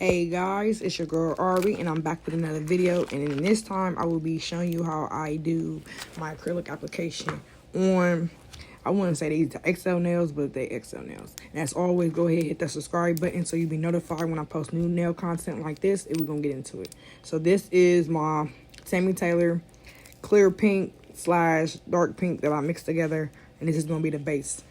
Hey guys, it's your girl Ari and I'm back with another video, and in this time I will be showing you how I do my acrylic application on, I wouldn't say these XL nails, but they XL nails. And as always, go ahead and hit that subscribe button so you'll be notified when I post new nail content like this, and we're gonna get into it. So this is my Tammy Taylor clear pink slash dark pink that I mixed together, and this is gonna be the base.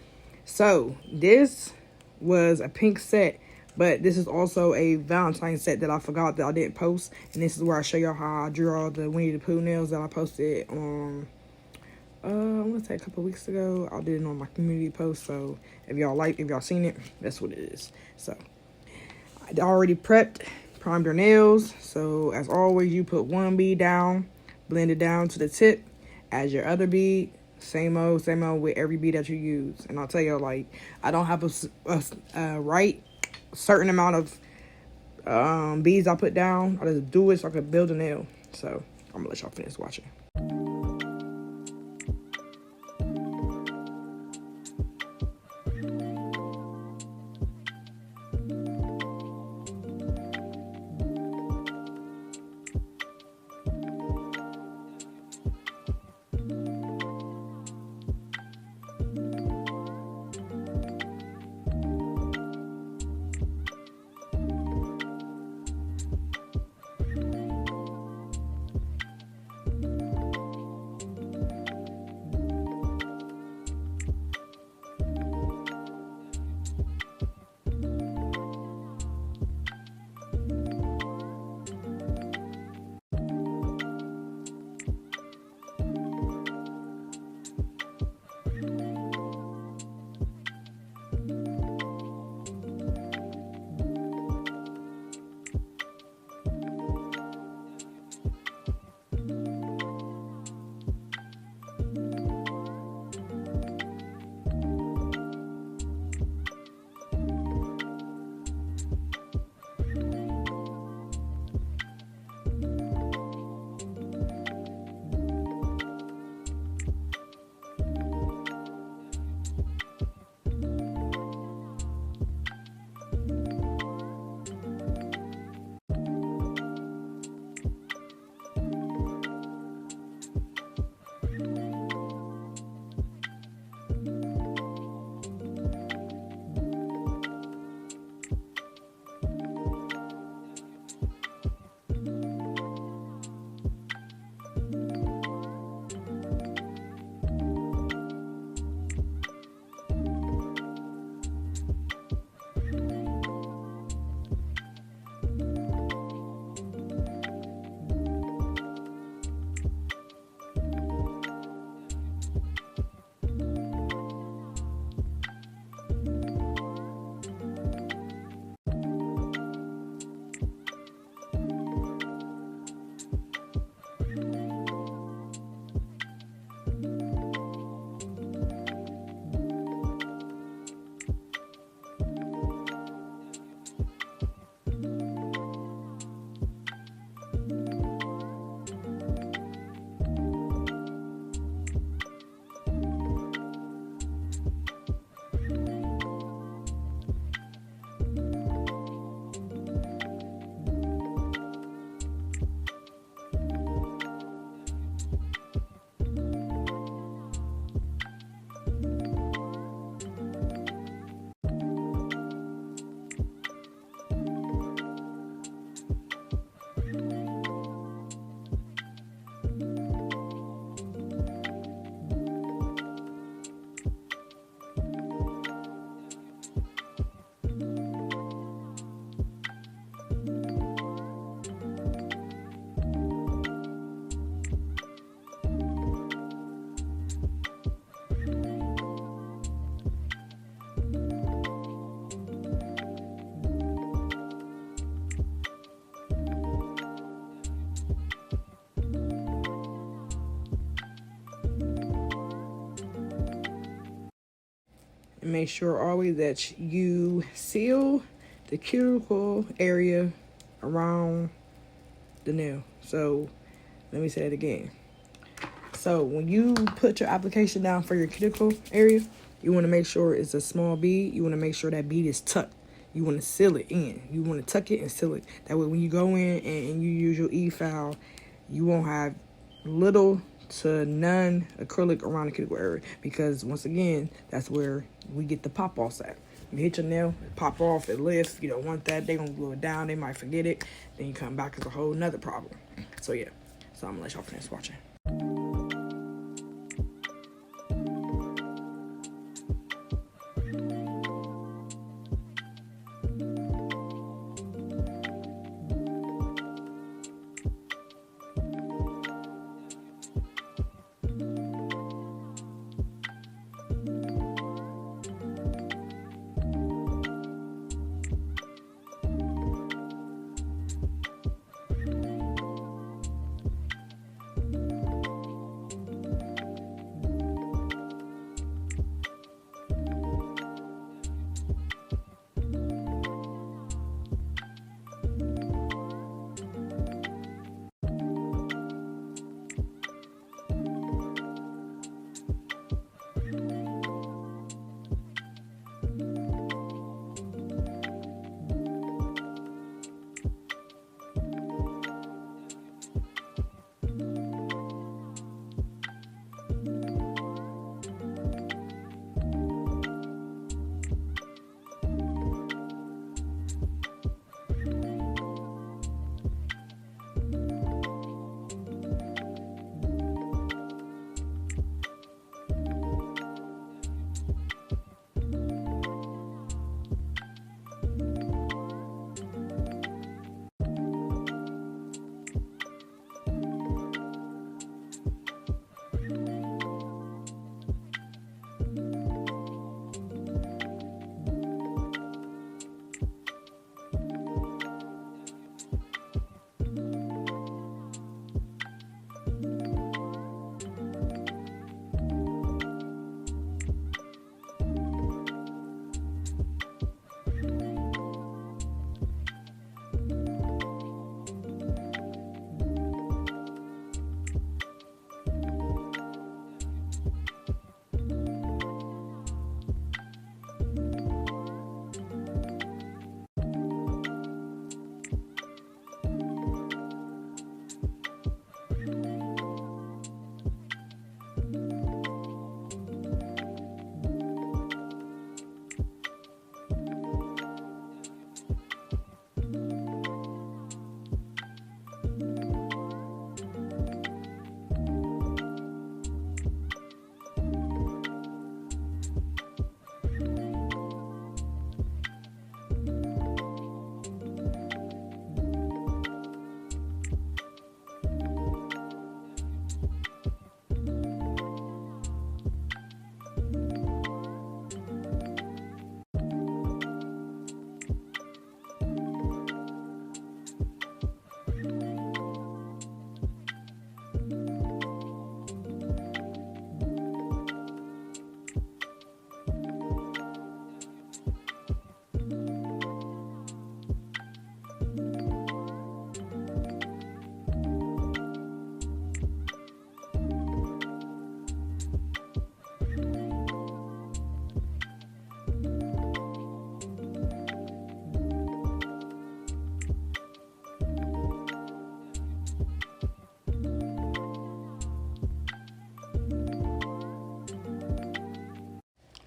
So this was a pink set, but this is also a Valentine set that I forgot that I didn't post. And this is where I show y'all how I drew all the Winnie the Pooh nails that I posted on, I want to say a couple weeks ago. I did it on my community post. So if y'all seen it, that's what it is. So I already prepped, primed your nails. So as always, you put one bead down, blend it down to the tip, add your other bead. Same old with every bead that you use. And I'll tell you, like, I don't have a right certain amount of beads I put down. I just do it so I can build a nail. So I'm gonna let y'all finish watching. And make sure always that you seal the cuticle area around the nail. So let me say it again. So when you put your application down for your cuticle area, you want to make sure it's a small bead. You want to make sure that bead is tucked. you want to seal it in. You want to tuck it and seal it. That way when you go in and you use your E-file, you won't have little to none acrylic around the cuticle area, because once again, that's where we get the pop offs at. You hit your nail, it pop off, it lifts. You don't want that. They're gonna glue it down, they might forget it, then you come back, it's a whole nother problem. So yeah, so I'm gonna let y'all finish watching.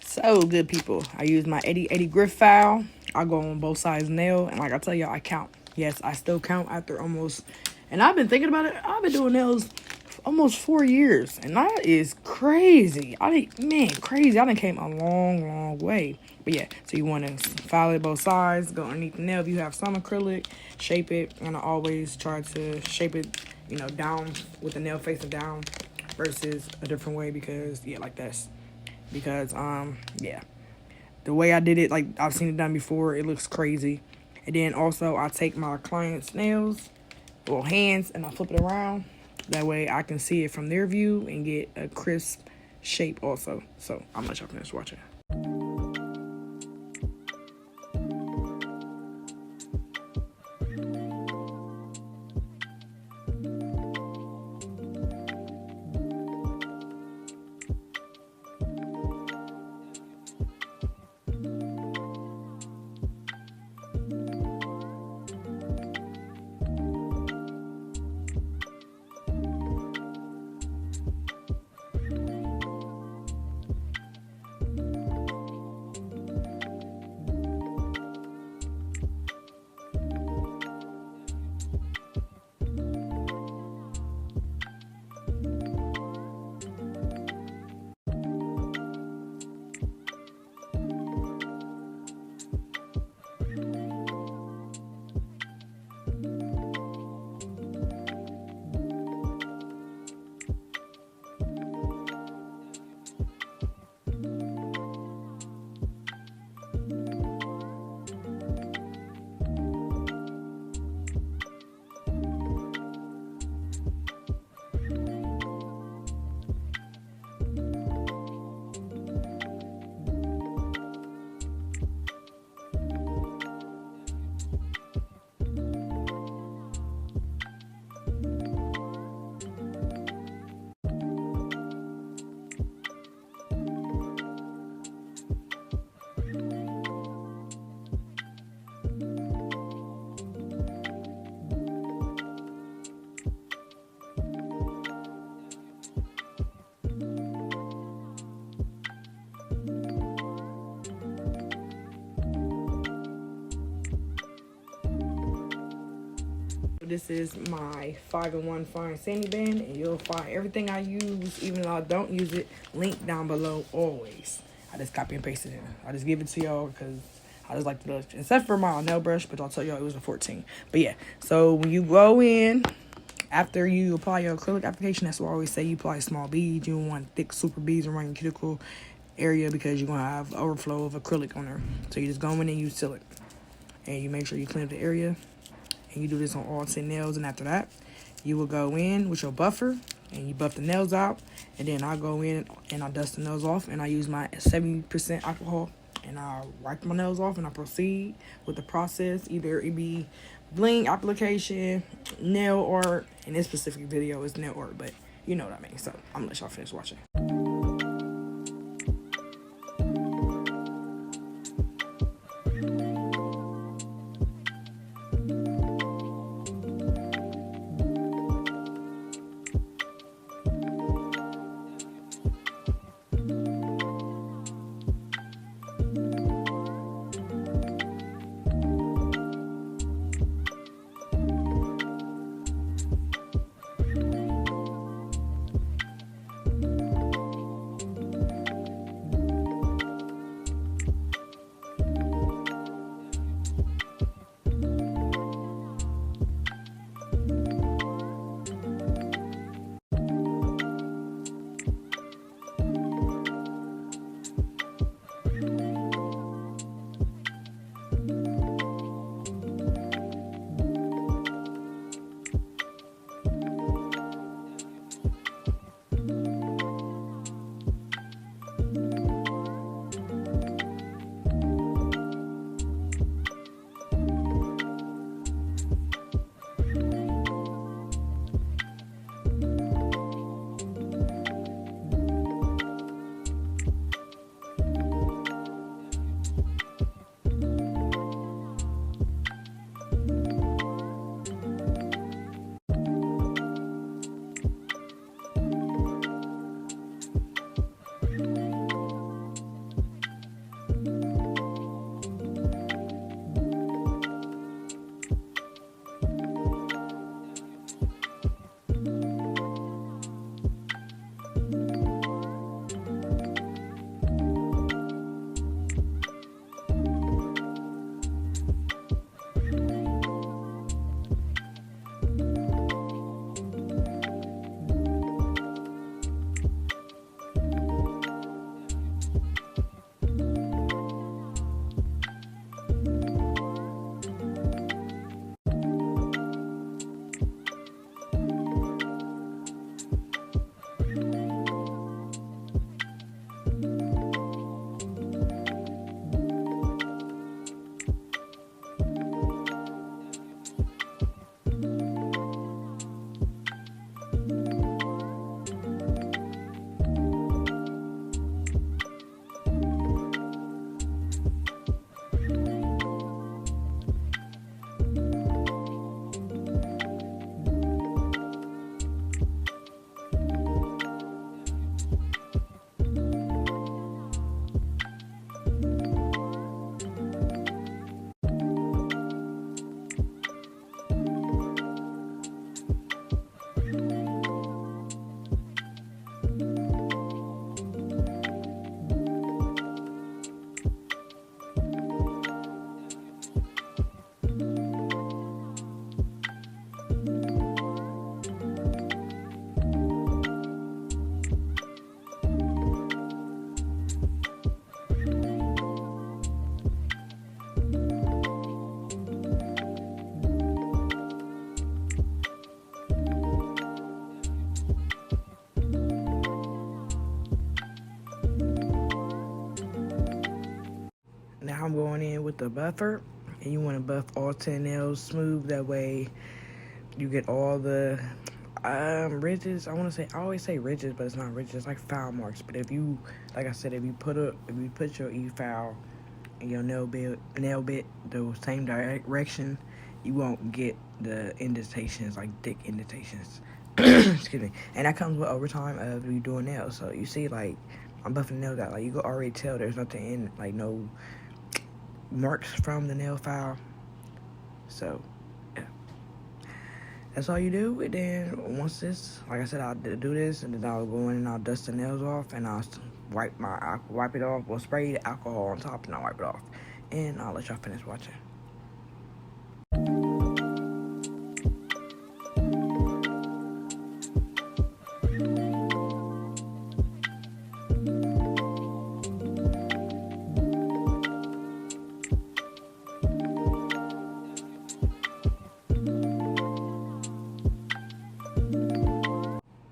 So good, people, I use my 80/80 grip file. I go on both sides nail, and like I tell y'all, I count. Yes, I still count after almost, and I've been thinking about it, I've been doing nails almost 4 years, and that is crazy. Crazy. I done came a long way. But yeah, so you want to file it both sides, go underneath the nail. If you have some acrylic, shape it, and I always try to shape it, down with the nail facing down versus a different way, because yeah, like this. Because yeah, the way I did it, like I've seen it done before, it looks crazy. And then also I take my client's nails or hands and I flip it around, that way I can see it from their view and get a crisp shape also. So I'm gonna let y'all finish watching. this is my 5-in-1 fine sanding band, and you'll find everything I use, even though I don't use it, linked down below always. I just copy and paste it in. I just give it to y'all because I just like to, except for my nail brush, but I'll tell y'all it was a 14. But yeah, so when you go in, after you apply your acrylic application, that's what I always say, you apply small beads. You don't want thick super beads around your cuticle area because you're going to have overflow of acrylic on there. So you just go in and you seal it. And you make sure you clean up the area. And you do this on all 10 nails. And after that, you will go in with your buffer and you buff the nails out. And then I'll go in and I'll dust the nails off. And I use my 70% alcohol. And I'll wipe my nails off and I proceed with the process. Either it be bling application, nail art. In this specific video, it's nail art, but you know what I mean. So I'm gonna let y'all finish watching. Now I'm going in with the buffer, and you want to buff all 10 nails smooth. That way you get all the ridges. I always say ridges, but it's not ridges. It's like foul marks. But if you, like I said, if you put your e-file and your nail bit the same direction, you won't get the indentations, like thick indentations. Excuse me. And that comes with overtime of you doing nails. So you see, like, I'm buffing nails out. Like, you can already tell there's nothing in, like, no marks from the nail file. So, yeah. that's all you do. And then once this, like I said, I'll do this, and then I'll go in and I'll dust the nails off, and I'll wipe it off. Well, spray the alcohol on top, and I'll wipe it off. And I'll let y'all finish watching.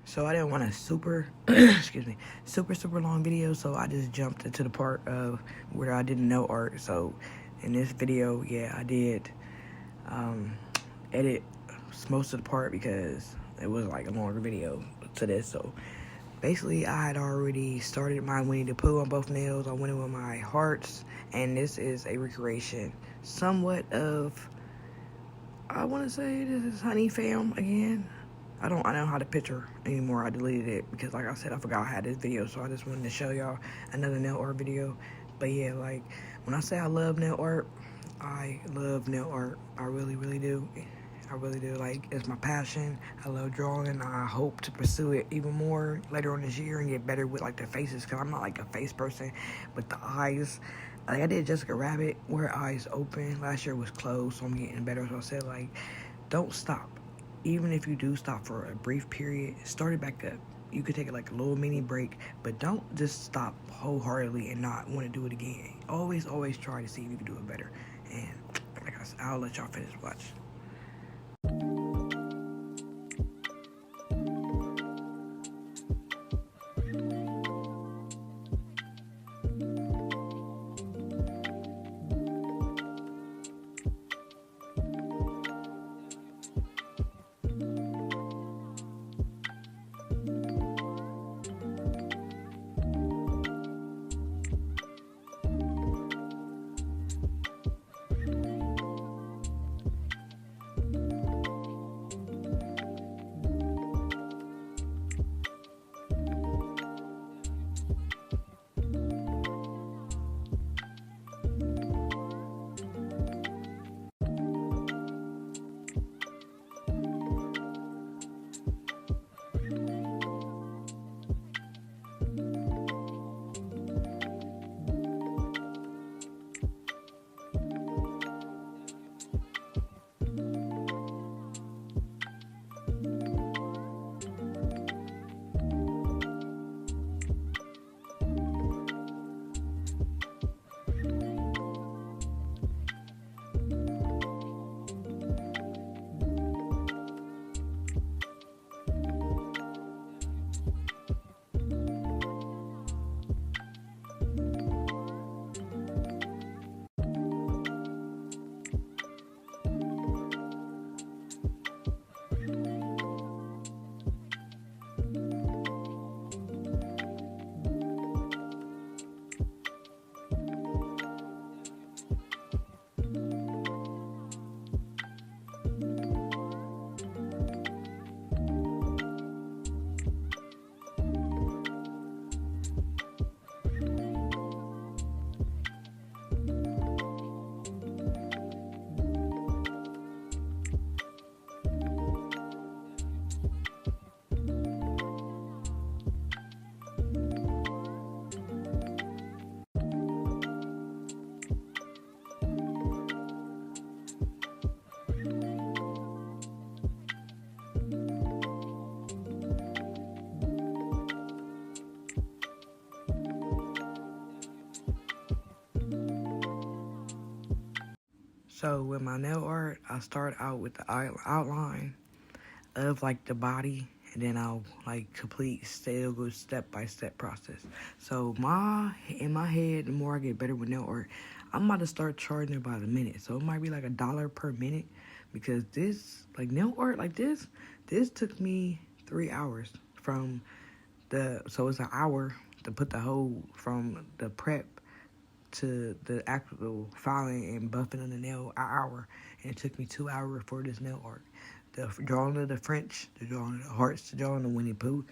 So I didn't want a super, excuse me, super long video, so I just jumped into the part of where I did nail art. So in this video, yeah, I did edit most of the part because it was like a longer video to this. So basically, I had already started my Winnie the Pooh on both nails. I went in with my hearts, and this is a recreation somewhat of, I want to say this is Honey Fam again. I don't know how to picture anymore. I deleted it because, like I said, I forgot I had this video, so I just wanted to show y'all another nail art video. But yeah, like, when I say I love nail art, I love nail art. I really do. I really do. Like, it's my passion. I love drawing. I hope to pursue it even more later on this year and get better with, like, the faces, because I'm not, like, a face person. But the eyes, like, I did Jessica Rabbit where her eyes open. Last year was closed, so I'm getting better. So I said, like, don't stop. Even if you do stop for a brief period, start it back up. You could take it like a little mini break, but don't just stop wholeheartedly and not want to do it again. Always try to see if you can do it better. And like I said, I'll let y'all finish watch. So with my nail art, I start out with the outline of like the body, and then I'll like complete go step-by-step process. So in my head, the more I get better with nail art, I'm about to start charging it by the minute. So it might be like $1 per minute, because this, like, nail art like this took me 3 hours so it's an hour to put the whole, from the prep to the actual filing and buffing on the nail, an hour. And it took me 2 hours for this nail art. The drawing of the French, the drawing of the hearts, the drawing of Winnie the Pooh.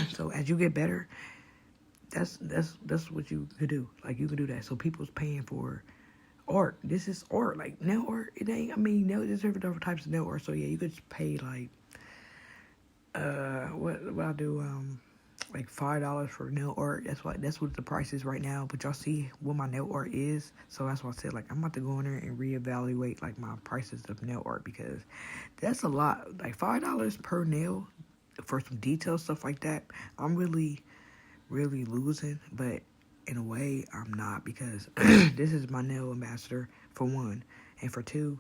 So as you get better, that's what you could do. Like, you could do that. So people's paying for art. This is art, like nail art. It ain't. I mean, there's different types of nail art. So yeah, you could pay like what I do like $5 for nail art. That's what the price is right now. But y'all see what my nail art is. So that's why I said like I'm about to go in there and reevaluate like my prices of nail art because that's a lot. Like $5 per nail for some detail stuff like that. I'm really losing, but in a way I'm not because this is my nail ambassador for one, and for two,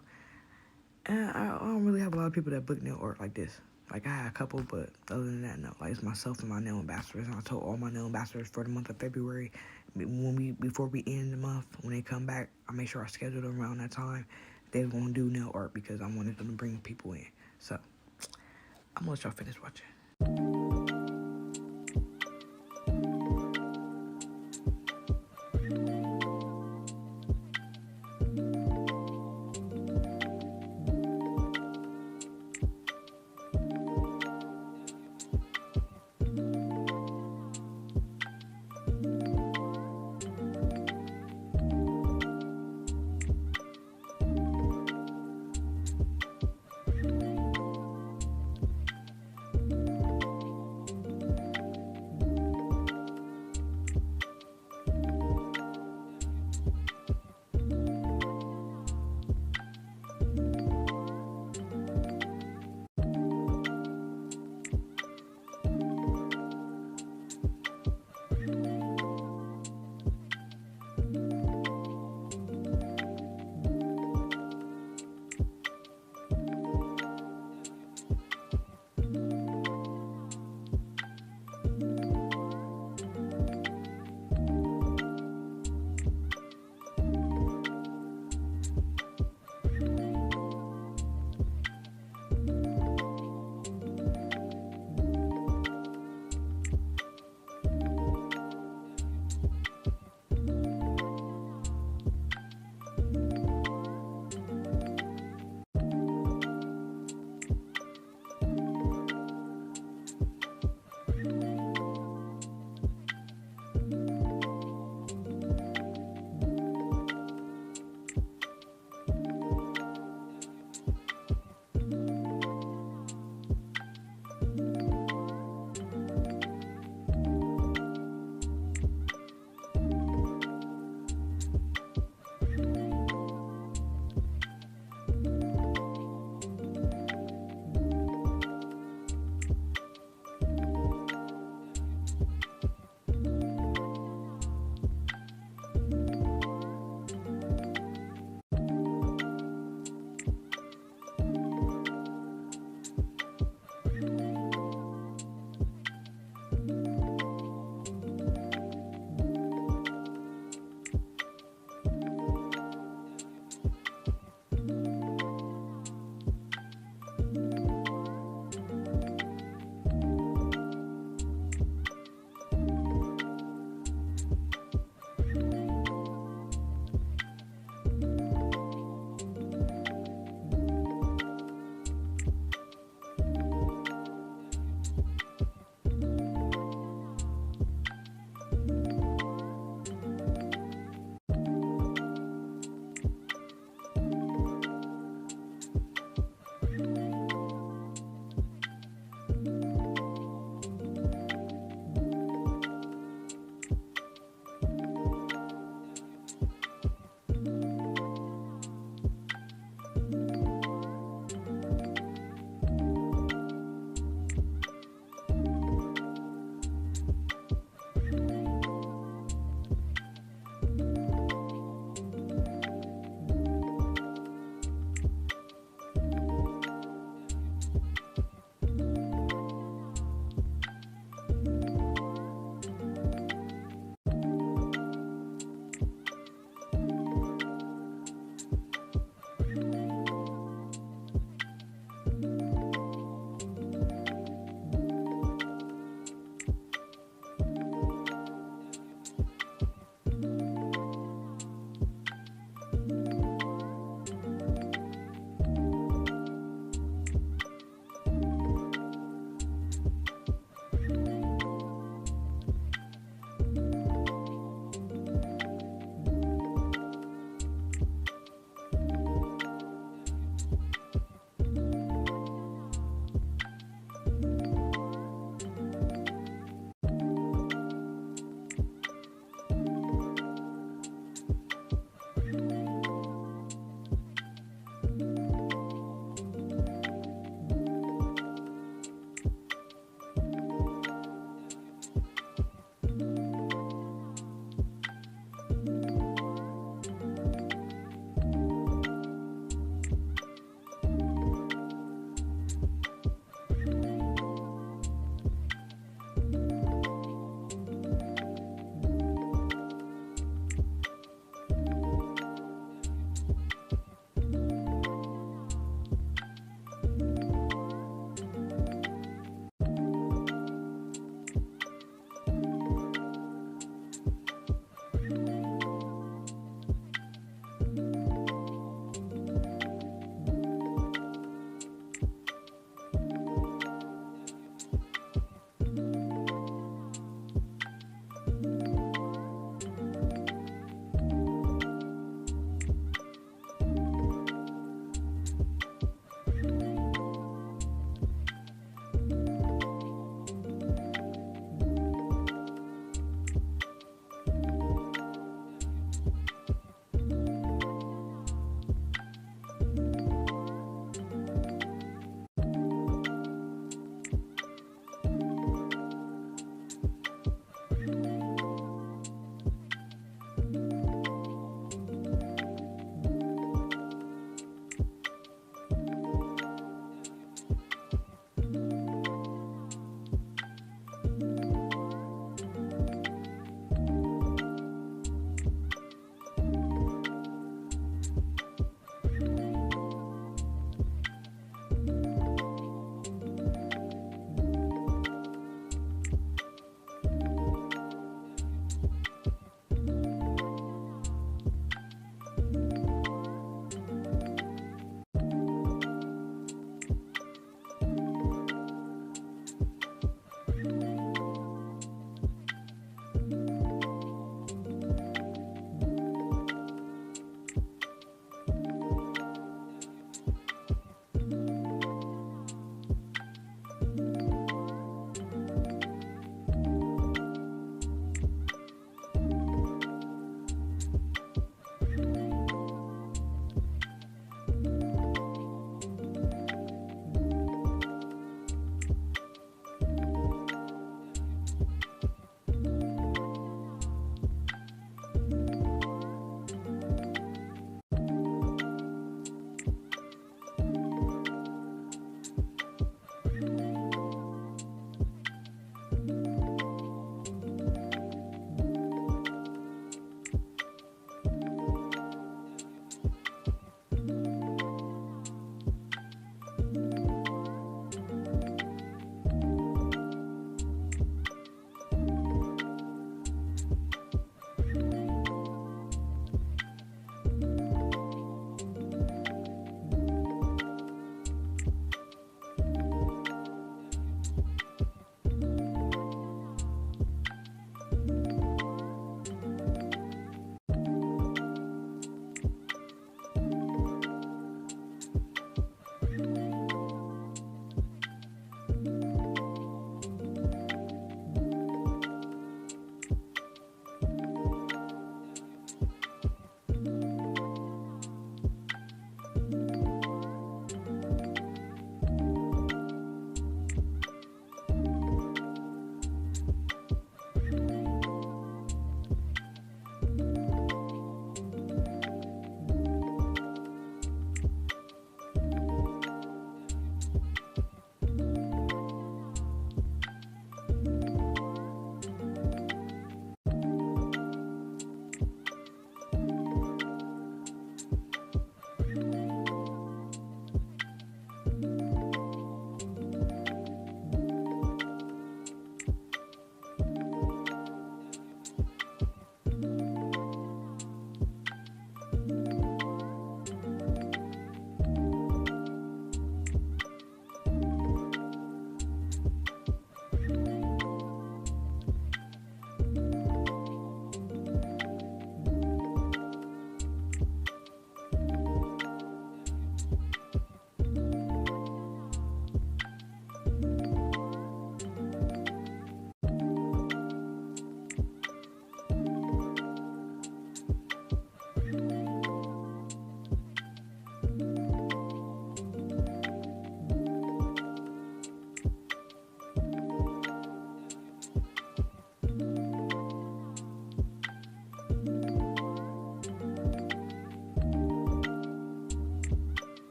I don't really have a lot of people that book nail art like this. Like I had a couple, but other than that, no. Like it's myself and my nail ambassadors, and I told all my nail ambassadors for the month of February, before we end the month, when they come back, I make sure I schedule them around that time. They're gonna do nail art because I wanted them to bring people in. So I'm gonna let y'all finish watching.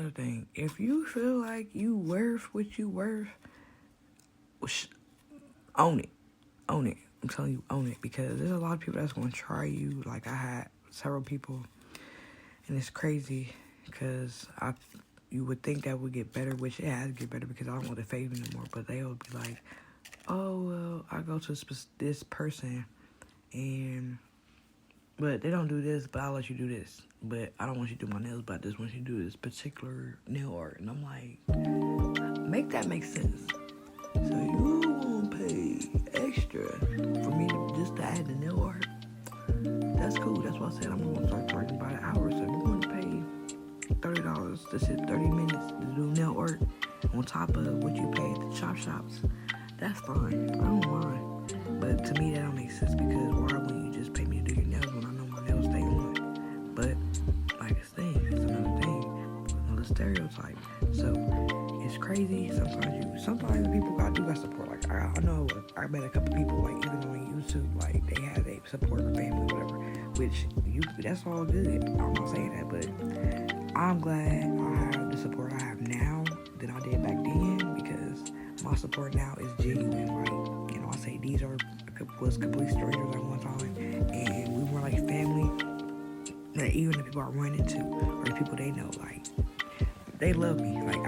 another thing. If you feel like you worth what you worth, own it. Own it. I'm telling you, own it. Because there's a lot of people that's going to try you. Like, I had several people. And it's crazy. Because you would think that would get better. Which it has to get better because I don't want to fade anymore. But they'll be like, oh, well, I go to this person. But they don't do this, but I'll let you do this. But I don't want you to do my nails, but I just want you to do this particular nail art. And I'm like, make that make sense. So you won't pay extra for me to add the nail art? That's cool. That's why I said I'm gonna start charging by the hour. So if you want to pay $30 to sit 30 minutes to do nail art on top of what you pay at the shops, that's fine. I don't mind. But to me that don't make sense because why wouldn't you just pay me to do your nails when I know my nails stay on? But like it's another thing, another stereotype. So it's crazy. Sometimes people got support. Like I know I met a couple people like even on YouTube, like they have a support family, whatever. Which that's all good. I'm not saying that, but I'm glad I have the support I have now than I did back then because my support now is genuine. Like I say these was complete strangers at one time, and we were like family. That even the people I run into or the people they know, like. They love me. Like,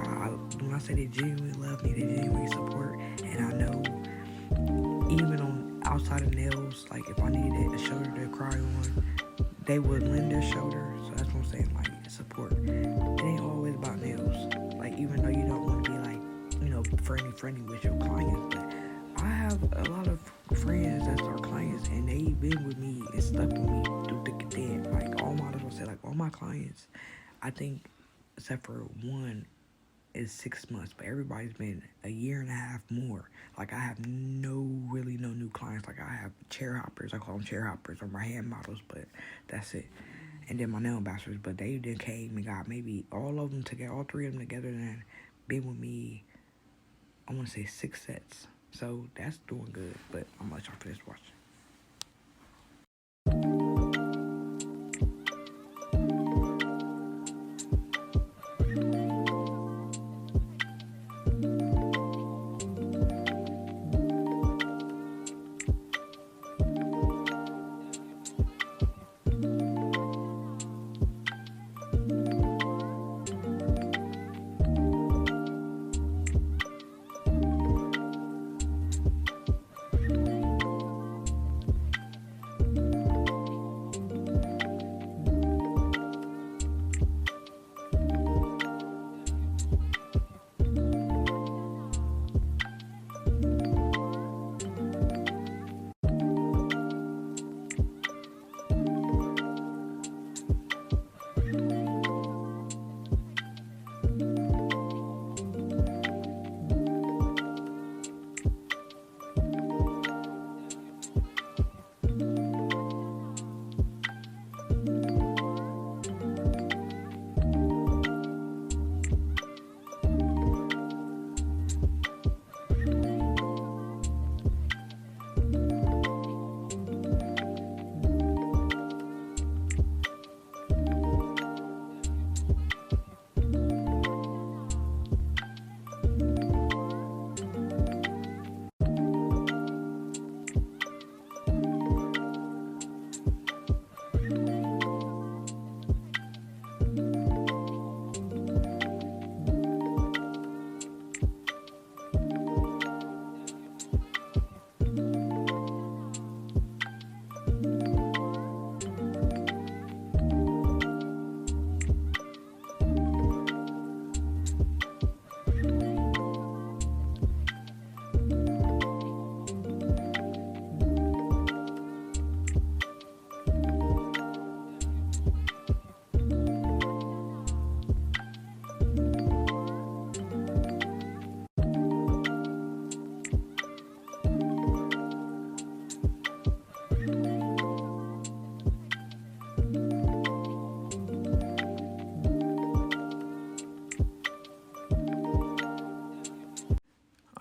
when I say they genuinely love me, they genuinely support. And I know, even on outside of nails, like, if I needed a shoulder to cry on, they would lend their shoulder. So that's what I'm saying, like, support. It ain't always about nails. Like, even though you don't want to be, like, friendly with your clients. But I have a lot of friends that's our clients, and they've been with me and stuck with me through thick and thin. Like, all my clients, I think, except for one is 6 months, but everybody's been a year and a half more. Like I have no new clients. Like I have chair hoppers, I call them chair hoppers, or my hand models, but that's it. And then my nail ambassadors, but they then came and got maybe all of them together, all three of them together, and been with me, I want to say 6 sets. So that's doing good, but I'm gonna let y'all finish watching.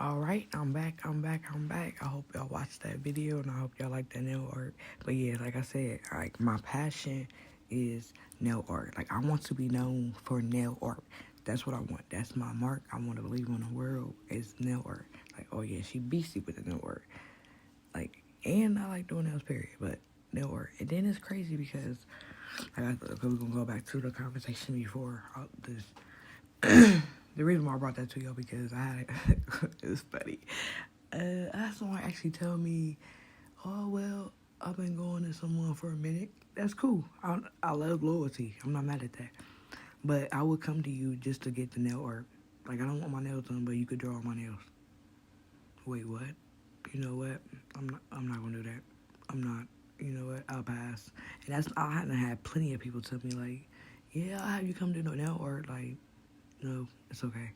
Alright, I'm back. I hope y'all watched that video and I hope y'all like that nail art. But yeah, like I said, like my passion is nail art. Like I want to be known for nail art. That's what I want. That's my mark. I want to leave on the world is nail art. Like, oh yeah, she beastie with the nail art. Like, and I like doing nails, period. But nail art. And then it's crazy because we're gonna go back to the conversation before this. The reason why I brought that to y'all because I had it was funny. I had someone actually tell me, "Oh well, I've been going to someone for a minute." That's cool. I love loyalty. I'm not mad at that. But I would come to you just to get the nail art. Like, I don't want my nails done, but you could draw on my nails. Wait, what? You know what? I'm not gonna do that. I'm not. You know what? I'll pass. And I haven't had plenty of people tell me like, yeah, I'll have you come do no nail art. Like, no, it's okay.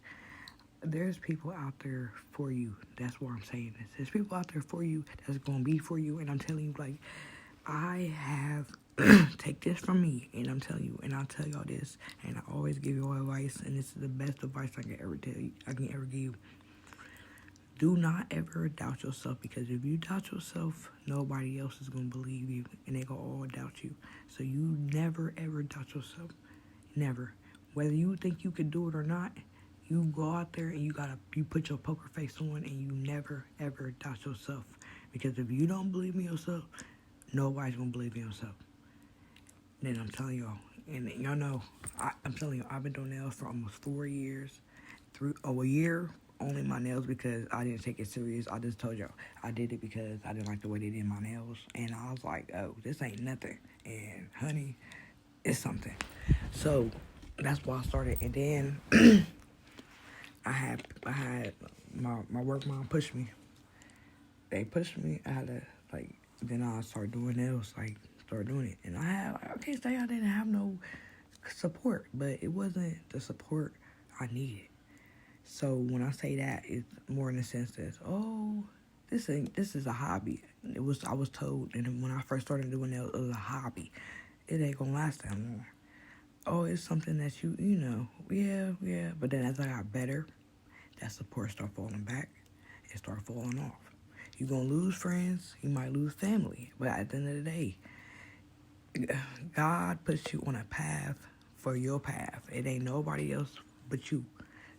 There's people out there for you. That's why I'm saying this. There's people out there for you that's gonna be for you. And I'm telling you, like, I have take this from me, and I'm telling you, and I'll tell y'all this, and I always give you all advice, and this is the best advice I can ever tell you. I can ever give you. Do not ever doubt yourself, because if you doubt yourself, nobody else is gonna believe you, and they gonna all doubt you. So you never ever doubt yourself. Never. Whether you think you can do it or not, you go out there and you put your poker face on, and you never ever doubt yourself. Because if you don't believe in yourself, nobody's gonna believe in yourself. Then I'm telling y'all, and y'all know, I'm telling you, I've been doing nails for almost 4 years. A year only my nails because I didn't take it serious. I just told y'all I did it because I didn't like the way they did my nails, and I was like, oh, this ain't nothing. And honey, it's something. So that's why I started. And then I had my work mom pushed me. They pushed me. I had to then I started doing nails, start doing it. And I can't say I didn't have no support, but it wasn't the support I needed. So when I say that, it's more in the sense that, oh, this is a hobby. I was told, and when I first started doing nails, it was a hobby. It ain't gonna last that long. Oh, it's something that you know, yeah. But then as I got better, that support started falling back. It started falling off. You're going to lose friends. You might lose family. But at the end of the day, God puts you on a path for your path. It ain't nobody else but you.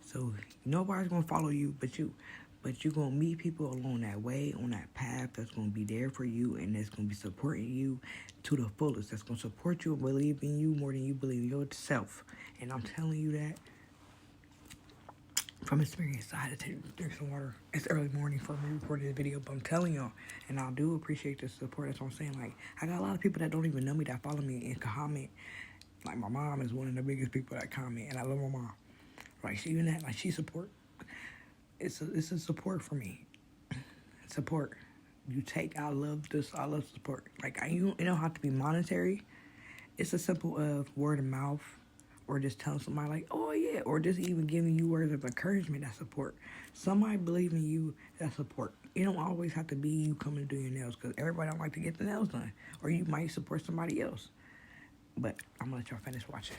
So nobody's going to follow you but you. But you're going to meet people along that way, on that path that's going to be there for you and that's going to be supporting you to the fullest. That's going to support you and believe in you more than you believe in yourself. And I'm telling you that from experience. I had to drink some water. It's early morning for me recording this video, but I'm telling y'all, and I do appreciate the support. That's what I'm saying. Like, I got a lot of people that don't even know me that follow me and comment. Like, my mom is one of the biggest people that comment, and I love my mom. Like, she even that, like, she support. It's a support for me. Support. I love support. Like, it don't have to be monetary. It's a simple word of mouth. Or just telling somebody like, oh yeah, or just even giving you words of encouragement, that support. Somebody believe in you, that support. It don't always have to be you coming to do your nails, because everybody don't like to get the nails done. Or you might support somebody else. But I'm going to let y'all finish watching.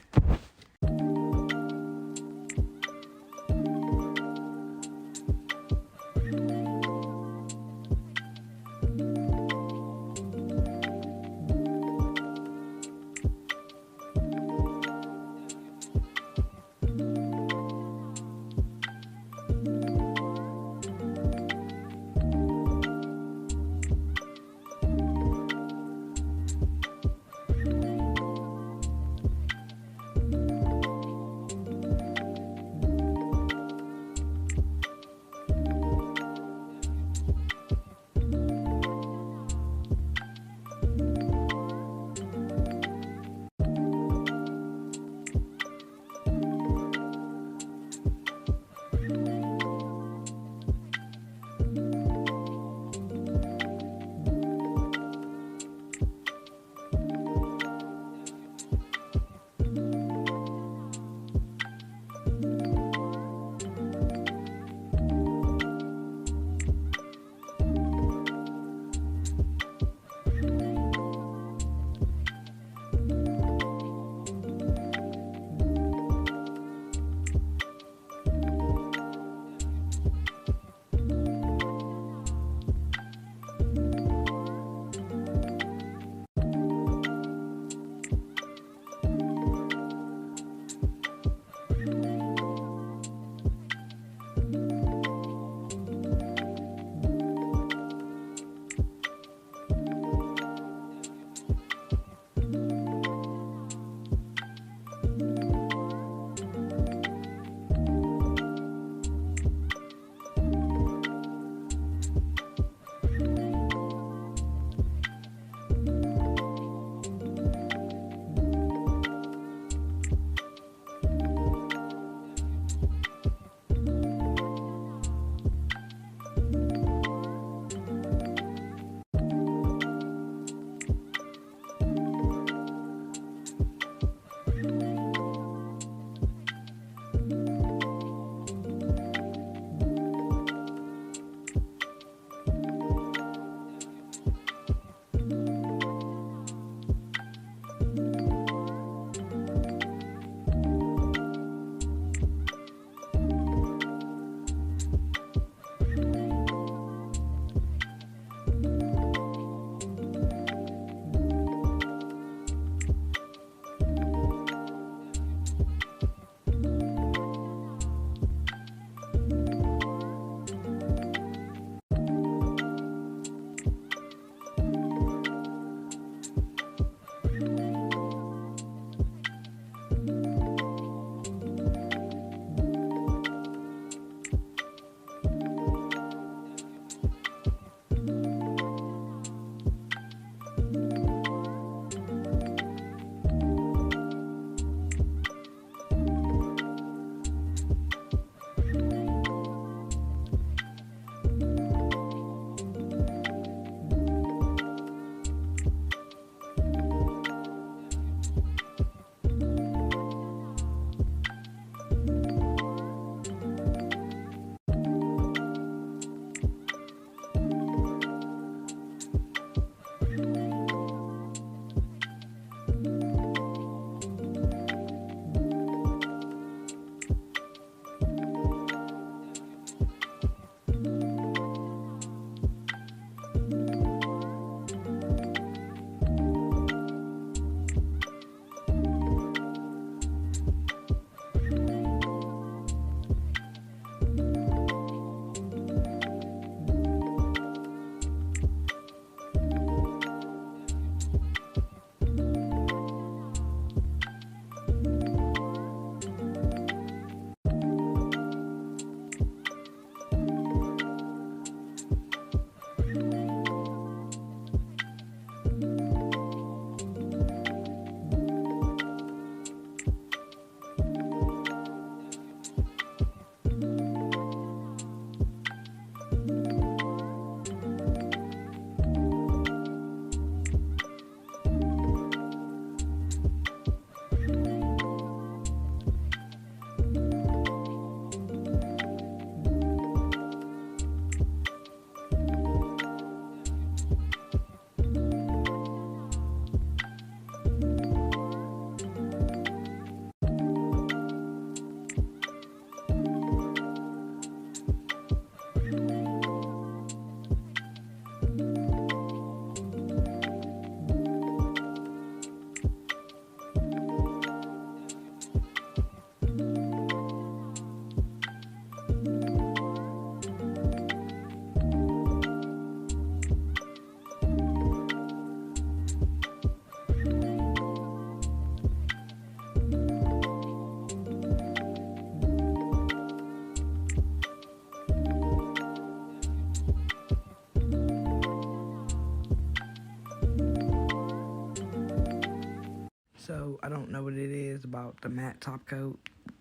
know what it is about the matte top coat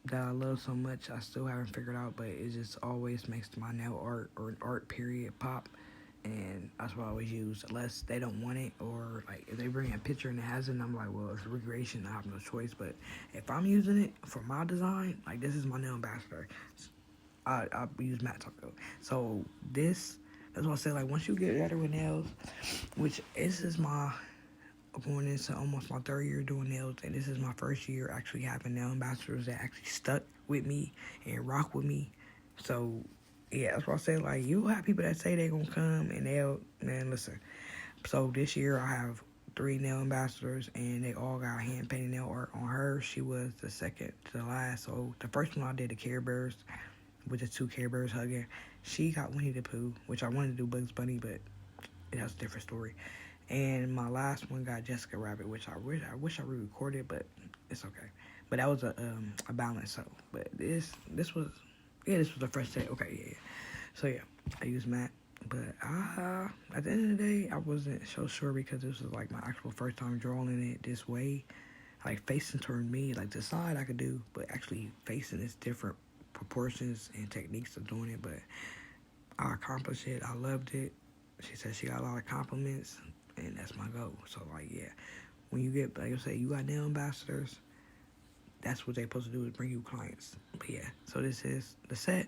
that I love so much. I still haven't figured out, but it just always makes my nail art or art period pop. And that's what I always use, unless they don't want it, or like if they bring a picture and it hasn't, I'm like, well, it's recreation, I have no choice. But if I'm using it for my design, like this is my nail ambassador, I use matte top coat. So that's what I said, like once you get better with nails, which this is my, going into almost my third year doing nails, and this is my first year actually having nail ambassadors that actually stuck with me and rock with me. So yeah, that's what I said, like you'll have people that say they're gonna come and they'll, man, listen. So this year I have 3 nail ambassadors and they all got hand painted nail art on her. She was the second to the last. So the first one I did the Care Bears with the 2 Care Bears hugging. She got Winnie the Pooh, which I wanted to do Bugs Bunny, but that's a different story. And my last one got Jessica Rabbit, which I wish I re-recorded, but it's okay. But that was a balance. So, but this was the first set. Okay, yeah. So yeah, I used matte, but at the end of the day, I wasn't so sure because this was like my actual first time drawing it this way. Like facing toward me, like the side I could do, but actually facing is different proportions and techniques of doing it. But I accomplished it. I loved it. She said she got a lot of compliments, and that's my goal. So like, yeah, when you get, like I say, you got nail ambassadors, that's what they're supposed to do, is bring you clients. But yeah, so this is the set.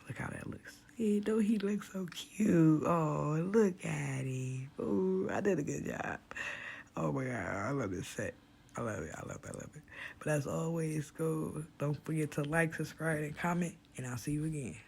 Look how that looks. Hey, don't he look so cute? Oh, look at him. Oh, I did a good job. Oh my God, I love this set. I love it. But as always, don't forget to like, subscribe, and comment, and I'll see you again.